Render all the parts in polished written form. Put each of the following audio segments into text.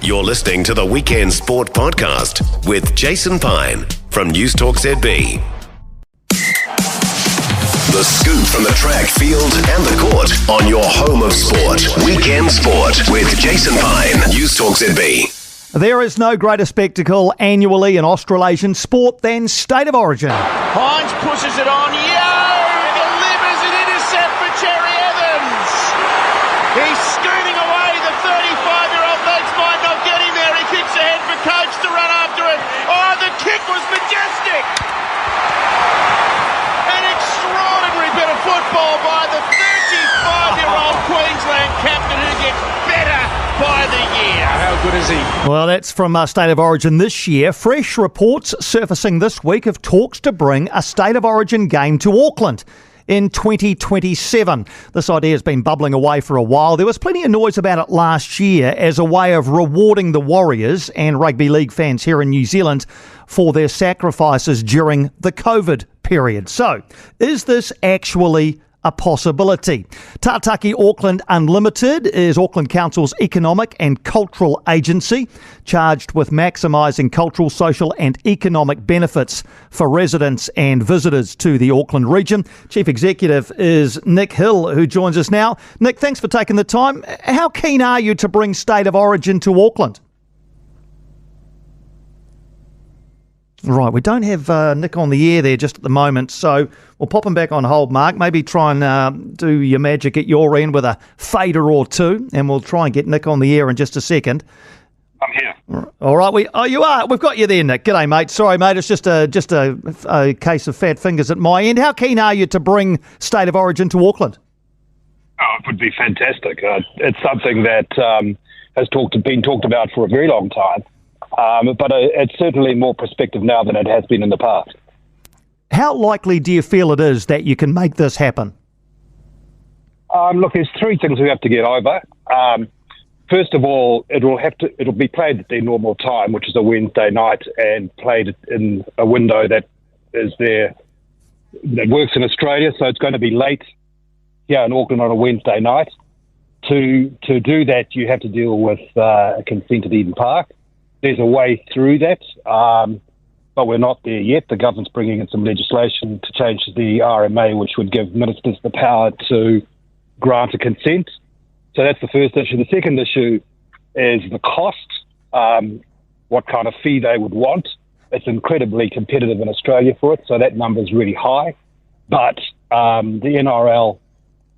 You're listening to the Weekend Sport Podcast with Jason Pine from News Talk ZB. The scoop from the track, field and the court on your home of sport. Weekend Sport with Jason Pine, News Talk ZB. There is no greater spectacle annually in Australasian sport than State of Origin. Hines pushes it on. Delivers an intercept for Cherry Evans. He's scooting away. The 35-year-old legs might not get him there. He kicks ahead for Coach to run after it. Oh, the kick was majestic. An extraordinary bit of football by the 35-year-old Queensland captain who gets better by the year. How good is he? Well, that's from State of Origin this year. Fresh reports surfacing this week of talks to bring a State of Origin game to Auckland in 2027. This idea has been bubbling away for a while. There was plenty of noise about it last year as a way of rewarding the Warriors and rugby league fans here in New Zealand for their sacrifices during the COVID period. So, is this actually a possibility? Tataki Auckland Unlimited is Auckland Council's economic and cultural agency charged with maximising cultural, social and economic benefits for residents and visitors to the Auckland region. Chief Executive is Nick Hill, who joins us now. Nick, thanks for taking the time. How keen are you to bring State of Origin to Auckland? Right, we don't have Nick on the air there just at the moment, so we'll pop him back on hold, Mark. Maybe try and do your magic at your end with a fader or two, and we'll try and get Nick on the air in just a second. I'm here. All right, you are. We've got you there, Nick. G'day, mate. Sorry, mate. It's just a case of fat fingers at my end. How keen are you to bring State of Origin to Auckland? Oh, it would be fantastic. It's something that has been talked about for a very long time. But it's certainly more prospective now than it has been in the past. How likely do you feel it is that you can make this happen? Look, there's three things we have to get over. First of all, it'll be played at their normal time, which is a Wednesday night, and played in a window that works in Australia. So it's going to be late here in Auckland on a Wednesday night. To do that, you have to deal with a consent at Eden Park. There's a way through that, but we're not there yet. The government's bringing in some legislation to change the RMA, which would give ministers the power to grant a consent. So that's the first issue. The second issue is the cost, what kind of fee they would want. It's incredibly competitive in Australia for it, so that number is really high. But the NRL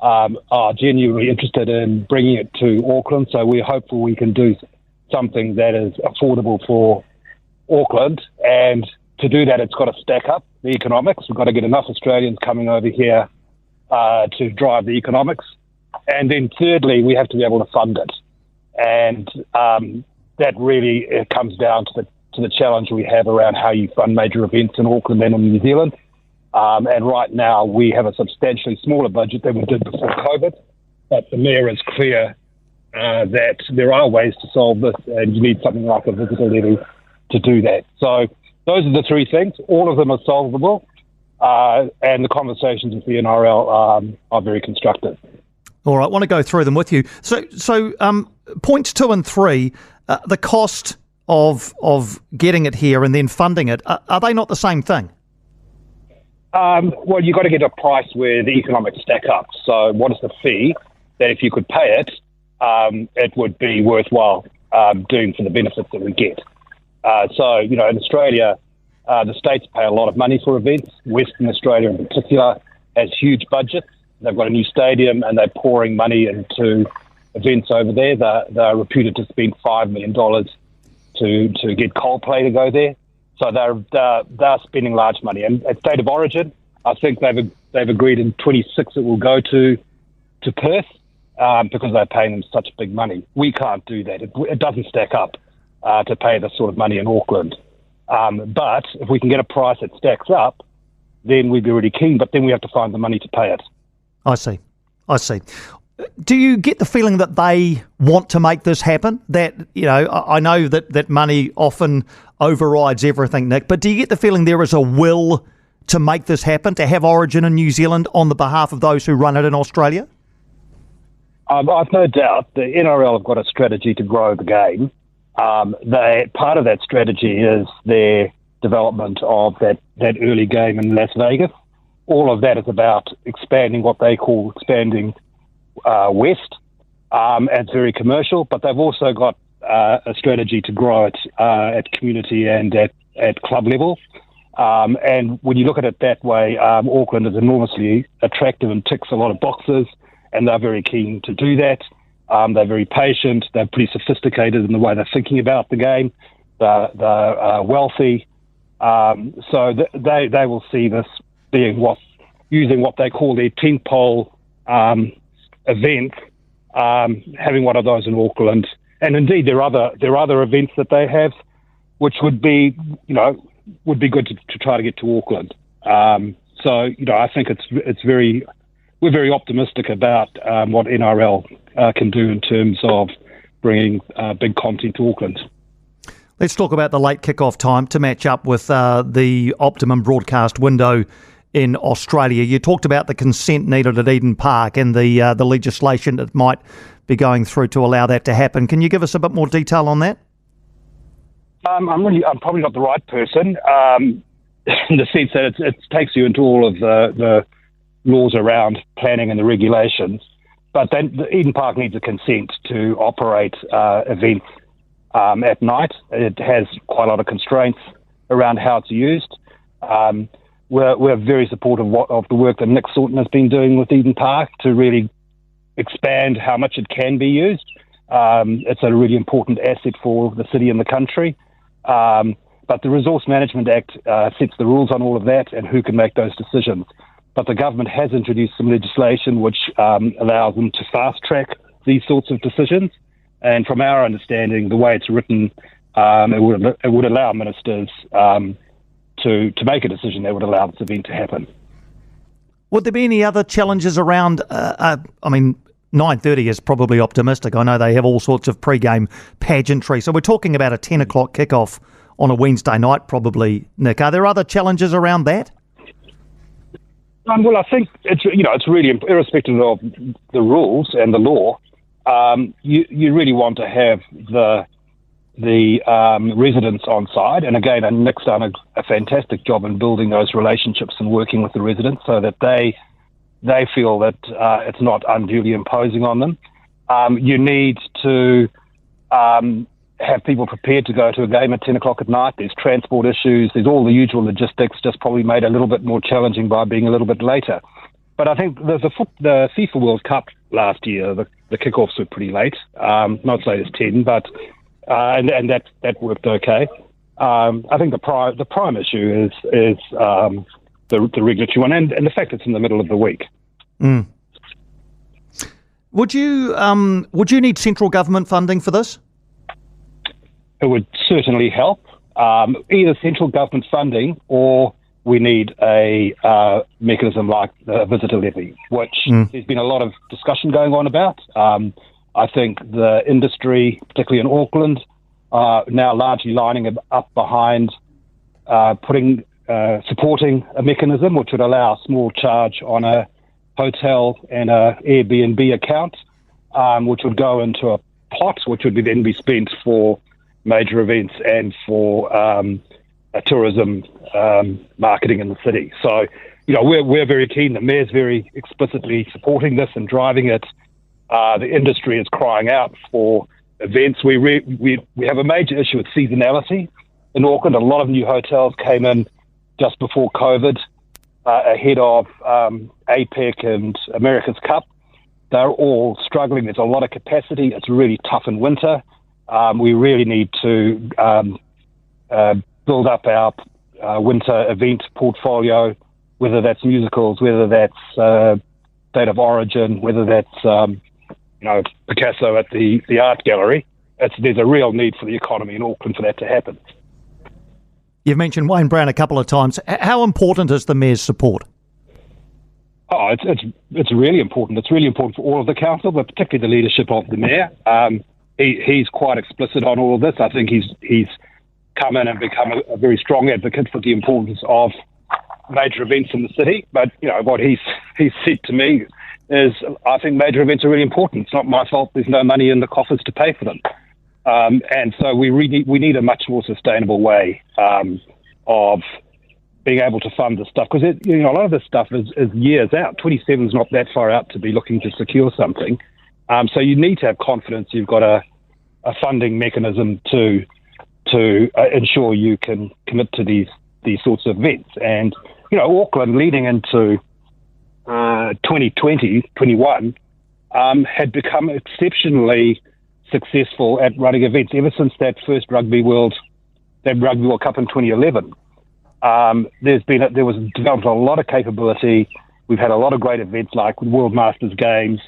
are genuinely interested in bringing it to Auckland, so we're hopeful we can do something that is affordable for Auckland, and to do that it's got to stack up the economics. We've got to get enough Australians coming over here to drive the economics, and then thirdly we have to be able to fund it, and that really comes down to the challenge we have around how you fund major events in Auckland and in New Zealand, and right now we have a substantially smaller budget than we did before COVID, but the Mayor is clear that there are ways to solve this, and you need something like a visitor levy to do that. So those are the three things. All of them are solvable, and the conversations with the NRL are very constructive. All right, I want to go through them with you. So points 2 and 3, the cost of getting it here and then funding it, are they not the same thing? Well, you've got to get a price where the economics stack up. So what is the fee that if you could pay it, it would be worthwhile doing for the benefits that we get. So, in Australia, the states pay a lot of money for events. Western Australia in particular has huge budgets. They've got a new stadium and they're pouring money into events over there. They're reputed to spend $5 million to get Coldplay to go there. So they're spending large money. And at State of Origin, I think they've agreed in 26 it will go to Perth. Because they're paying them such big money. We can't do that. It doesn't stack up to pay this sort of money in Auckland. But if we can get a price that stacks up, then we'd be really keen. But then we have to find the money to pay it. I see. Do you get the feeling that they want to make this happen? That, I know that money often overrides everything, Nick, but do you get the feeling there is a will to make this happen, to have Origin in New Zealand on the behalf of those who run it in Australia? I've no doubt the NRL have got a strategy to grow the game, Part of that strategy is their development of that early game in Las Vegas. All of that is about expanding what they call expanding west. It's very commercial, but they've also got a strategy to grow it at community and at club level. And when you look at it that way, Auckland is enormously attractive and ticks a lot of boxes, and they're very keen to do that. They're very patient. They're pretty sophisticated in the way they're thinking about the game. They're wealthy. So they will see this being using what they call their tentpole event, having one of those in Auckland. And indeed, there are other events that they have, which would be good to try to get to Auckland. So I think we're very optimistic about what NRL can do in terms of bringing big content to Auckland. Let's talk about the late kick-off time to match up with the optimum broadcast window in Australia. You talked about the consent needed at Eden Park and the legislation that might be going through to allow that to happen. Can you give us a bit more detail on that? I'm probably not the right person in the sense that it takes you into all of the laws around planning and the regulations. But then the Eden Park needs a consent to operate events at night. It has quite a lot of constraints around how it's used. We're very supportive of the work that Nick Saunton has been doing with Eden Park to really expand how much it can be used. It's a really important asset for the city and the country. But the Resource Management Act sets the rules on all of that and who can make those decisions. But the government has introduced some legislation which allows them to fast-track these sorts of decisions. And from our understanding, the way it's written, it would allow ministers to make a decision that would allow this event to happen. Would there be any other challenges around, 9:30 is probably optimistic. I know they have all sorts of pre-game pageantry. So we're talking about a 10 o'clock kickoff on a Wednesday night probably, Nick. Are there other challenges around that? Well, I think it's really, irrespective of the rules and the law, you really want to have the residents on side. And again, Nick's done a fantastic job in building those relationships and working with the residents so that they feel that it's not unduly imposing on them. You need to have people prepared to go to a game at 10 o'clock at night. There's transport issues. There's all the usual logistics, just probably made a little bit more challenging by being a little bit later. But I think the FIFA World Cup last year, the kickoffs were pretty late. Not as late as 10, but and that worked okay. I think the prime issue is the regulatory one and the fact it's in the middle of the week. Mm. Would you need central government funding for this? It would certainly help. Either central government funding or we need a mechanism like the visitor levy, which there's been a lot of discussion going on about. I think the industry, particularly in Auckland, are now largely lining up behind supporting a mechanism which would allow a small charge on a hotel and a Airbnb account, which would go into a pot, which would then be spent for major events and for tourism marketing in the city. So, we're very keen. The Mayor's very explicitly supporting this and driving it. The industry is crying out for events. We have a major issue with seasonality in Auckland. A lot of new hotels came in just before COVID, ahead of APEC and America's Cup. They're all struggling. There's a lot of capacity. It's really tough in winter. We really need to build up our winter event portfolio, whether that's musicals, whether that's State of Origin, whether that's Picasso at the art gallery. There's a real need for the economy in Auckland for that to happen. You've mentioned Wayne Brown a couple of times. How important is the Mayor's support? Oh, it's really important. It's really important for all of the council, but particularly the leadership of the Mayor. He's quite explicit on all of this. I think he's come in and become a very strong advocate for the importance of major events in the city. But what he's said to me is, I think major events are really important. It's not my fault there's no money in the coffers to pay for them. And so we need a much more sustainable way of being able to fund this stuff, because a lot of this stuff is years out. 27 is not that far out to be looking to secure something. So you need to have confidence you've got a funding mechanism to ensure you can commit to these sorts of events. And Auckland leading into 2021 had become exceptionally successful at running events ever since that first Rugby World Cup in 2011. There was developed a lot of capability. We've had a lot of great events like World Masters Games,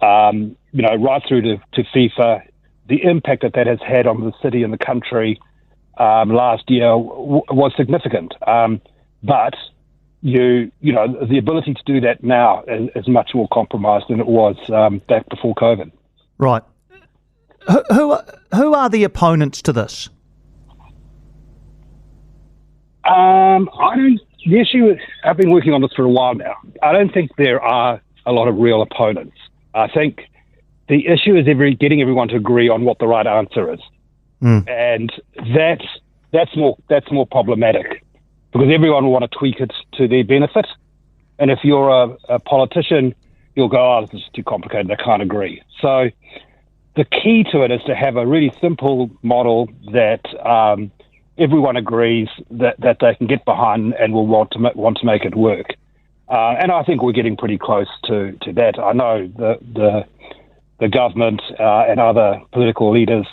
right through to FIFA. The impact that has had on the city and the country last year was significant. But the ability to do that now is much more compromised than it was back before COVID. Right. Who are the opponents to this? The issue, I've been working on this for a while now. I don't think there are a lot of real opponents. I think the issue is getting everyone to agree on what the right answer is. And that's more problematic, because everyone will want to tweak it to their benefit. And if you're a politician, you'll go, oh, this is too complicated, I can't agree. So the key to it is to have a really simple model that everyone agrees that they can get behind and will want to make it work. And I think we're getting pretty close to that. I know the government and other political leaders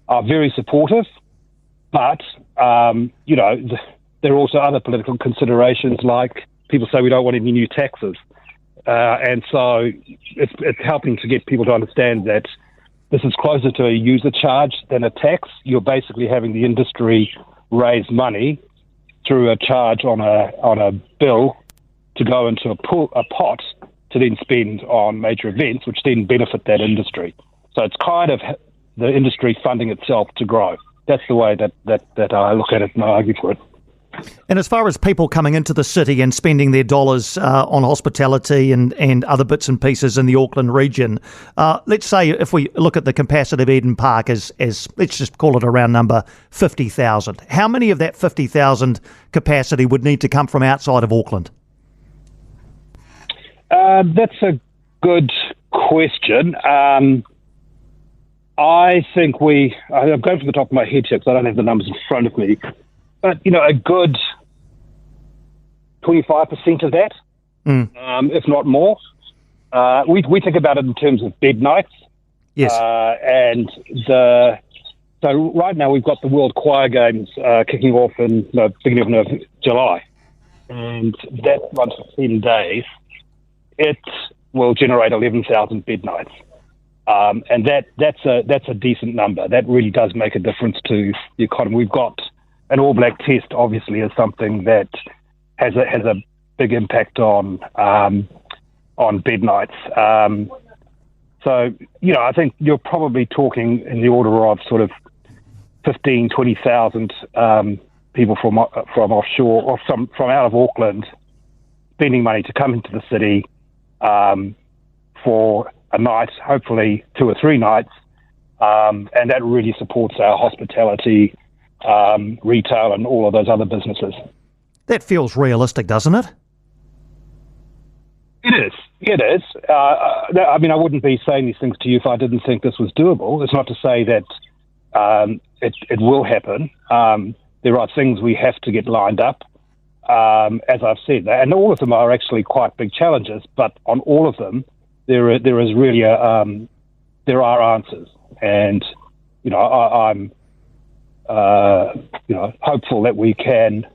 are very supportive, but there are also other political considerations, like people say we don't want any new taxes, and so it's helping to get people to understand that this is closer to a user charge than a tax. You're basically having the industry raise money through a charge on a bill to go into a pot to then spend on major events, which then benefit that industry. So it's kind of the industry funding itself to grow. That's the way that I look at it and I argue for it. And as far as people coming into the city and spending their dollars on hospitality and other bits and pieces in the Auckland region, let's say if we look at the capacity of Eden Park as let's just call it around number 50,000. How many of that 50,000 capacity would need to come from outside of Auckland? That's a good question. I think I'm going from the top of my head here because I don't have the numbers in front of me. But, a good 25% of that, if not more. We think about it in terms of bed nights. Yes. So right now we've got the World Choir Games kicking off in the beginning of July. And that runs for 10 days. It will generate 11,000 bed nights. And that's a decent number. That really does make a difference to the economy. We've got an All Black test, obviously, is something that has a big impact on bed nights. So I think you're probably talking in the order of sort of 15,000, 20,000 people from offshore or from out of Auckland spending money to come into the city for a night, hopefully 2 or 3 nights, and that really supports our hospitality, retail, and all of those other businesses. That feels realistic, doesn't it? It is. I wouldn't be saying these things to you if I didn't think this was doable. It's not to say that it will happen. There are things we have to get lined up, as I've said, and all of them are actually quite big challenges. But on all of them, there is really there are answers, and I'm hopeful that we can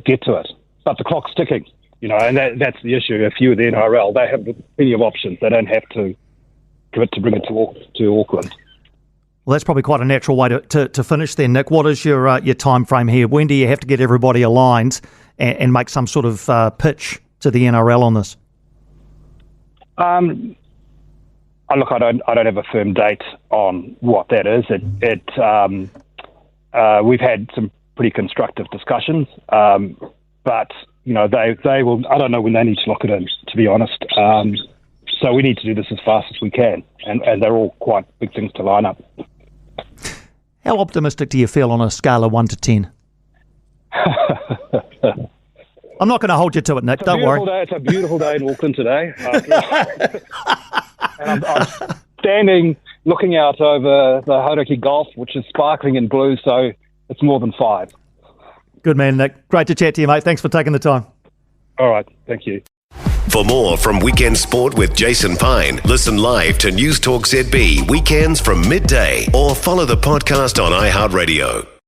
get to it. But the clock's ticking, and that's the issue. A few of the NRL, they have plenty of options. They don't have to commit to bring it to Auckland. Well, that's probably quite a natural way to finish then, Nick. What is your time frame here? When do you have to get everybody aligned and make some sort of pitch to the NRL on this? Look, I don't have a firm date on what that is. We've had some pretty constructive discussions, but they will. I don't know when they need to lock it in, to be honest. So we need to do this as fast as we can, and they're all quite big things to line up. How optimistic do you feel on a scale of 1 to 10? I'm not going to hold you to it, Nick. Don't worry. It's a beautiful day in Auckland today. And I'm standing, looking out over the Hauraki Gulf, which is sparkling in blue, so it's more than 5. Good man, Nick. Great to chat to you, mate. Thanks for taking the time. All right. Thank you. For more from Weekend Sport with Jason Pine, listen live to News Talk ZB weekends from midday or follow the podcast on iHeartRadio.